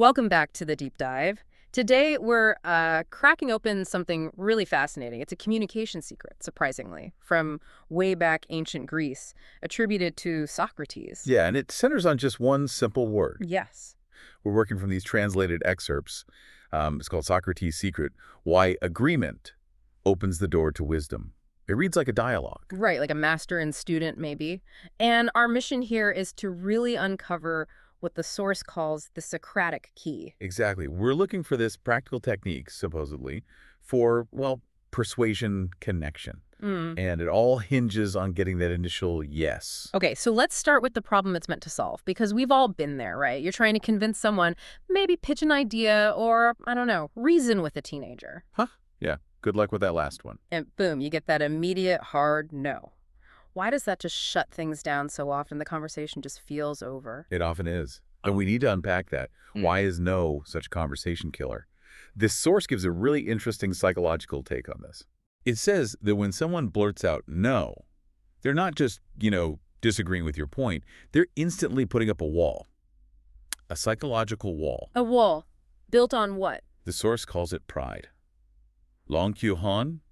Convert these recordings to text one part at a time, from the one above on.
Welcome back to the deep dive. Today, we're cracking open something really fascinating. It's a communication secret, surprisingly, from way back ancient Greece, attributed to Socrates. Yeah, and it centers on just one simple word. Yes. We're working from these translated excerpts. It's called Socrates' Secret, Why Agreement Opens the Door to Wisdom. It reads like a dialogue. Right, like a master and student, maybe. And our mission here is to really uncover what the source calls the Socratic Key. Exactly. We're looking for this practical technique, supposedly, for, well, persuasion connection. And it all hinges on getting that initial yes. Okay, so let's start with the problem it's meant to solve, because we've all been there, right? You're trying to convince someone, maybe pitch an idea or, I don't know, reason with a teenager. Huh? Yeah. Good luck with that last one. And boom, you get that immediate hard no. Why does that just shut things down so often? The conversation just feels over. It often is. And we need to unpack that. Why is no such a conversation killer? This source gives a really interesting psychological take on this. It says that when someone blurts out no, they're not just, disagreeing with your point. They're instantly putting up a wall, a psychological wall. A wall. Built on what? The source calls it pride. Long Q Han,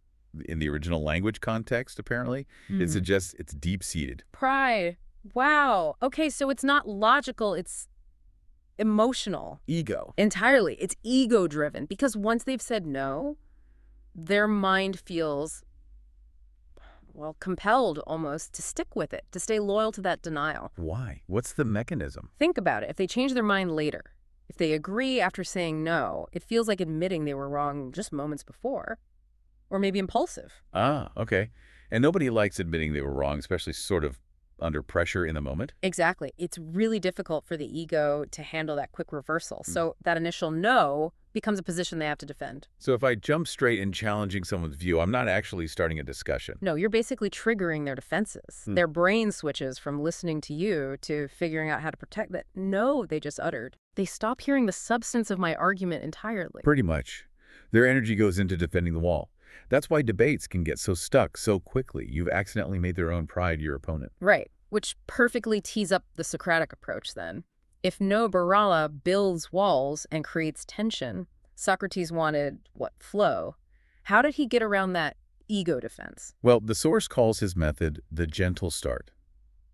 in the original language context, apparently, it suggests it's deep-seated. Pride. Wow. Okay, so it's not logical, it's emotional. Ego. Entirely. It's ego-driven, because once they've said no, their mind feels, well, compelled almost to stick with it, to stay loyal to that denial. Why? What's the mechanism? Think about it. If they change their mind later, if they agree after saying no, it feels like admitting they were wrong just moments before. Or maybe impulsive. Ah, okay. And nobody likes admitting they were wrong, especially sort of under pressure in the moment. Exactly. It's really difficult for the ego to handle that quick reversal. So that initial no becomes a position they have to defend. So if I jump straight in challenging someone's view, I'm not actually starting a discussion. No, you're basically triggering their defenses. Their brain switches from listening to you to figuring out how to protect that no they just uttered. They stop hearing the substance of my argument entirely. Pretty much. Their energy goes into defending the wall. That's why debates can get so stuck so quickly. You've accidentally made their own pride your opponent. Right, which perfectly tees up the Socratic approach then. If no barala builds walls and creates tension, Socrates wanted, what, flow. How did he get around that ego defense? Well, the source calls his method the gentle start.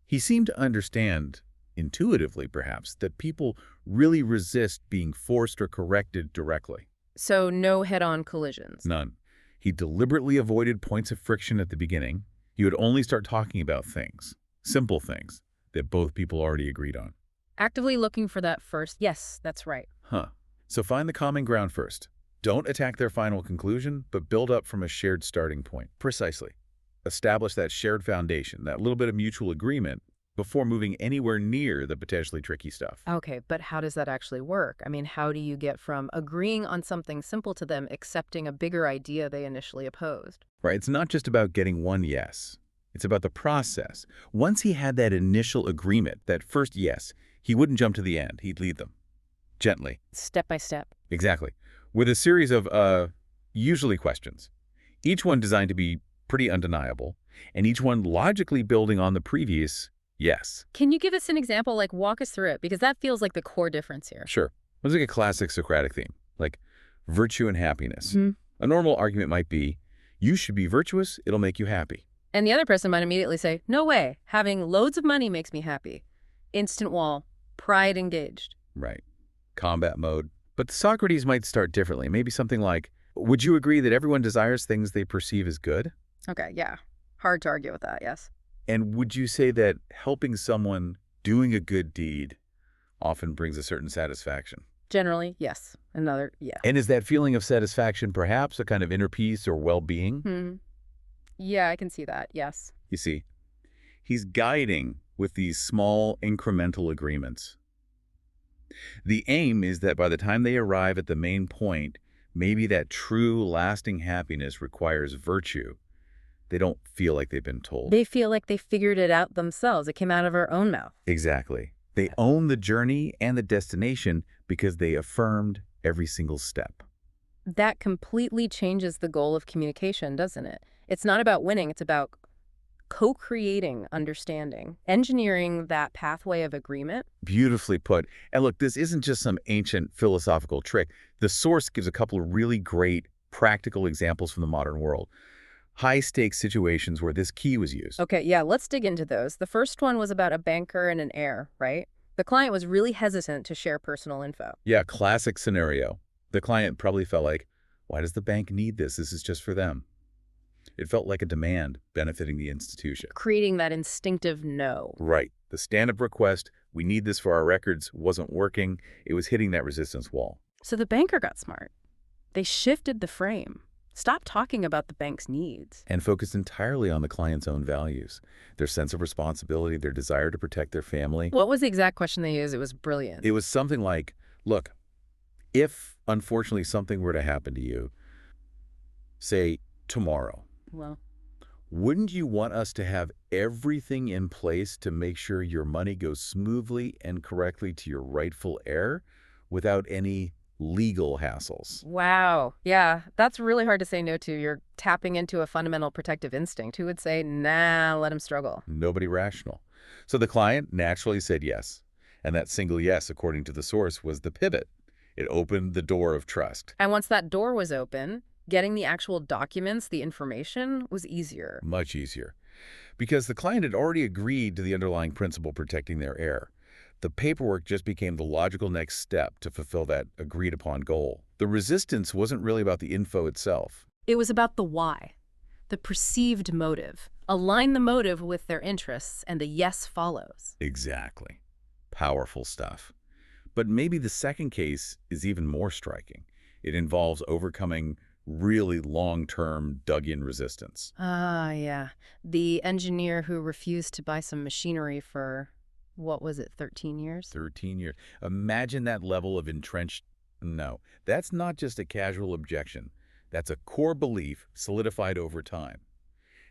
He seemed to understand, intuitively perhaps, that people really resist being forced or corrected directly. So no head-on collisions. None. He deliberately avoided points of friction at the beginning. He would only start talking about things, simple things, that both people already agreed on. Actively looking for that first, yes, that's right. Huh. So find the common ground first. Don't attack their final conclusion, but build up from a shared starting point. Precisely. Establish that shared foundation, that little bit of mutual agreement, before moving anywhere near the potentially tricky stuff. Okay, but how does that actually work? I mean, how do you get from agreeing on something simple to them accepting a bigger idea they initially opposed? Right, it's not just about getting one yes. It's about the process. Once he had that initial agreement, that first yes, he wouldn't jump to the end. He'd lead them. Gently. Step by step. Exactly. With a series of, usually questions. Each one designed to be pretty undeniable, and each one logically building on the previous yes. Can you give us an example, like walk us through it? Because that feels like the core difference here. Sure. Let's take a classic Socratic theme, like virtue and happiness. A normal argument might be, you should be virtuous, it'll make you happy. And the other person might immediately say, no way, having loads of money makes me happy. Instant wall, pride engaged. Right. Combat mode. But Socrates might start differently. Maybe something like, would you agree that everyone desires things they perceive as good? Okay, yeah. Hard to argue with that, yes. And would you say that helping someone doing a good deed often brings a certain satisfaction? Generally, yes. Another, yeah. And is that feeling of satisfaction perhaps a kind of inner peace or well-being? Yeah, I can see that, yes. You see, he's guiding with these small incremental agreements. The aim is that by the time they arrive at the main point, maybe that true lasting happiness requires virtue. They don't feel like they've been told. They feel like they figured it out themselves. It came out of our own mouth. Exactly. They own the journey and the destination because they affirmed every single step. That completely changes the goal of communication, doesn't it? It's not about winning. It's about co-creating understanding, engineering that pathway of agreement. Beautifully put. And look, this isn't just some ancient philosophical trick. The source gives a couple of really great practical examples from the modern world. High-stakes situations where this key was used. Okay, yeah, let's dig into those. The first one was about a banker and an heir, right? The client was really hesitant to share personal info. Yeah, classic scenario. The client probably felt like, why does the bank need this? This is just for them. It felt like a demand benefiting the institution. Creating that instinctive no. Right. The stand-up request, we need this for our records, wasn't working. It was hitting that resistance wall. So the banker got smart. They shifted the frame. Stopped talking about the bank's needs. And focused entirely on the client's own values, their sense of responsibility, their desire to protect their family. What was the exact question they used? It was brilliant. It was something like, look, if unfortunately something were to happen to you, say tomorrow, Well, wouldn't you want us to have everything in place to make sure your money goes smoothly and correctly to your rightful heir without any legal hassles? wow. Yeah, that's really hard to say no to. You're tapping into a fundamental protective instinct. Who would say, nah, let him struggle? Nobody rational. So the client naturally said yes. And that single yes, according to the source, was the pivot. It opened the door of trust. And once that door was open, getting the actual documents, the information, was easier. Much easier. Because the client had already agreed to the underlying principle protecting their heir. The paperwork just became the logical next step to fulfill that agreed-upon goal. The resistance wasn't really about the info itself. It was about the why, the perceived motive. Align the motive with their interests, and the yes follows. Exactly. Powerful stuff. But maybe the second case is even more striking. It involves overcoming really long-term dug-in resistance. Ah, yeah. The engineer who refused to buy some machinery for, what was it, 13 years? 13 years. Imagine that level of entrenched... No, that's not just a casual objection. That's a core belief solidified over time.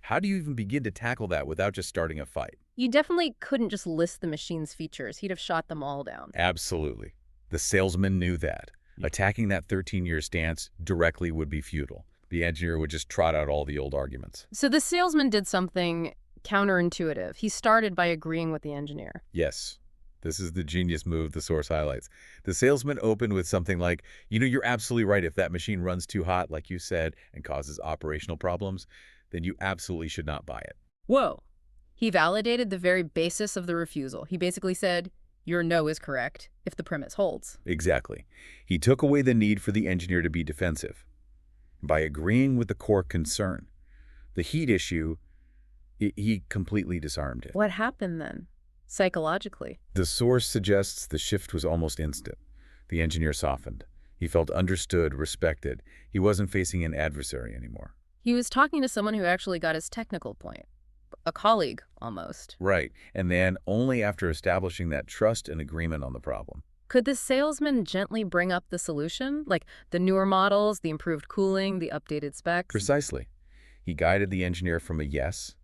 How do you even begin to tackle that without just starting a fight? You definitely couldn't just list the machine's features. He'd have shot them all down. Absolutely. The salesman knew that. Attacking that 13-year stance directly would be futile. The engineer would just trot out all the old arguments. So the salesman did something counterintuitive. He started by agreeing with the engineer. Yes. This is the genius move the source highlights. The salesman opened with something like, you're absolutely right. If that machine runs too hot, like you said, and causes operational problems, then you absolutely should not buy it. Whoa. He validated the very basis of the refusal. He basically said, your no is correct if the premise holds. Exactly. He took away the need for the engineer to be defensive. By agreeing with the core concern, the heat issue, he completely disarmed it. What happened then, psychologically? The source suggests the shift was almost instant. The engineer softened. He felt understood, respected. He wasn't facing an adversary anymore. He was talking to someone who actually got his technical point. A colleague, almost. Right. And then only after establishing that trust and agreement on the problem. Could the salesman gently bring up the solution? Like the newer models, the improved cooling, the updated specs? Precisely. He guided the engineer from a yes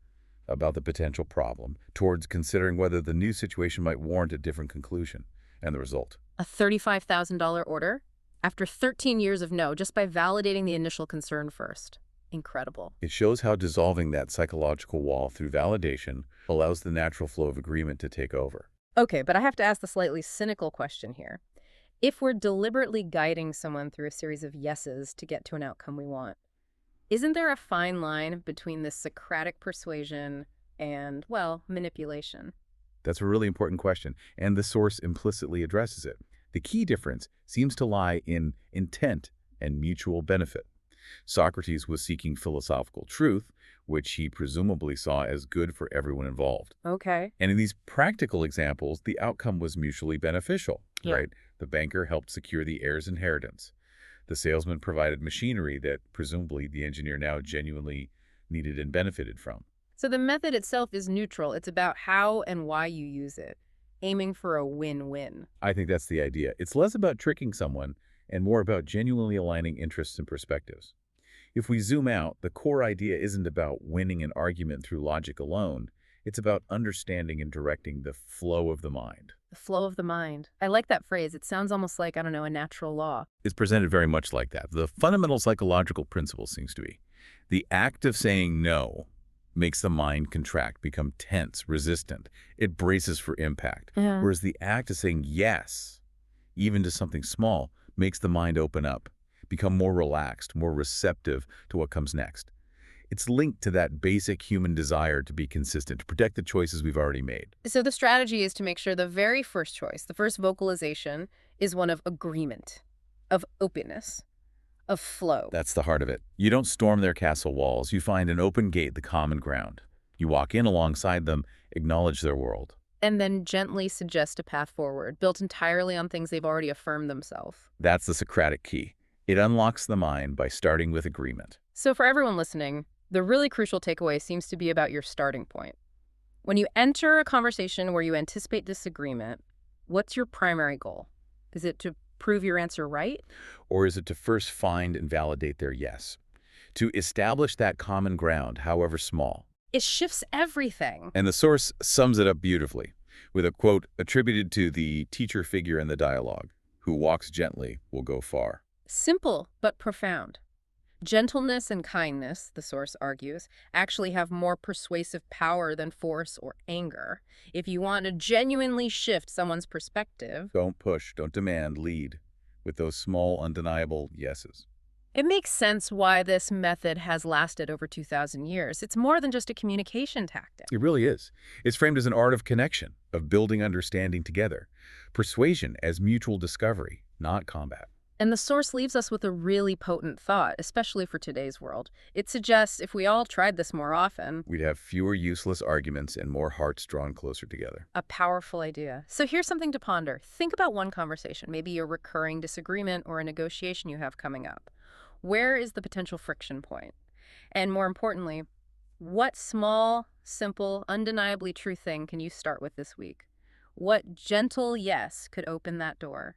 about the potential problem towards considering whether the new situation might warrant a different conclusion. And the result? A $35,000 order? After 13 years of no, just by validating the initial concern first. Incredible. It shows how dissolving that psychological wall through validation allows the natural flow of agreement to take over. Okay, but I have to ask the slightly cynical question here. If we're deliberately guiding someone through a series of yeses to get to an outcome we want, isn't there a fine line between this Socratic persuasion and, well, manipulation? That's a really important question, and the source implicitly addresses it. The key difference seems to lie in intent and mutual benefit. Socrates was seeking philosophical truth, which he presumably saw as good for everyone involved. Okay. And in these practical examples, the outcome was mutually beneficial, right? The banker helped secure the heir's inheritance. The salesman provided machinery that presumably the engineer now genuinely needed and benefited from. So the method itself is neutral. It's about how and why you use it, aiming for a win-win. I think that's the idea. It's less about tricking someone and more about genuinely aligning interests and perspectives. If we zoom out, the core idea isn't about winning an argument through logic alone. It's about understanding and directing the flow of the mind. The flow of the mind. I like that phrase. It sounds almost like, I don't know, a natural law. It's presented very much like that. The fundamental psychological principle seems to be the act of saying no makes the mind contract, become tense, resistant. It braces for impact. Yeah. Whereas the act of saying yes, even to something small, makes the mind open up, become more relaxed, more receptive to what comes next. It's linked to that basic human desire to be consistent, to protect the choices we've already made. So the strategy is to make sure the very first choice, the first vocalization, is one of agreement, of openness, of flow. That's the heart of it. You don't storm their castle walls. You find an open gate, the common ground. You walk in alongside them, acknowledge their world. And then gently suggest a path forward, built entirely on things they've already affirmed themselves. That's the Socratic key. It unlocks the mind by starting with agreement. So for everyone listening, the really crucial takeaway seems to be about your starting point. When you enter a conversation where you anticipate disagreement, what's your primary goal? Is it to prove your answer right? Or is it to first find and validate their yes? To establish that common ground, however small. It shifts everything. And the source sums it up beautifully, with a quote attributed to the teacher figure in the dialogue, "Who walks gently will go far." Simple, but profound. Gentleness and kindness, the source argues, actually have more persuasive power than force or anger. If you want to genuinely shift someone's perspective, Don't push, don't demand, lead with those small, undeniable yeses. it makes sense why this method has lasted over 2,000 years. It's more than just a communication tactic. It really is. It's framed as an art of connection, of building understanding together. Persuasion as mutual discovery, not combat. And the source leaves us with a really potent thought, especially for today's world. It suggests if we all tried this more often, We'd have fewer useless arguments and more hearts drawn closer together. a powerful idea. So here's something to ponder. Think about one conversation, maybe a recurring disagreement or a negotiation you have coming up. Where is the potential friction point? And more importantly, what small, simple, undeniably true thing can you start with this week? What gentle yes could open that door?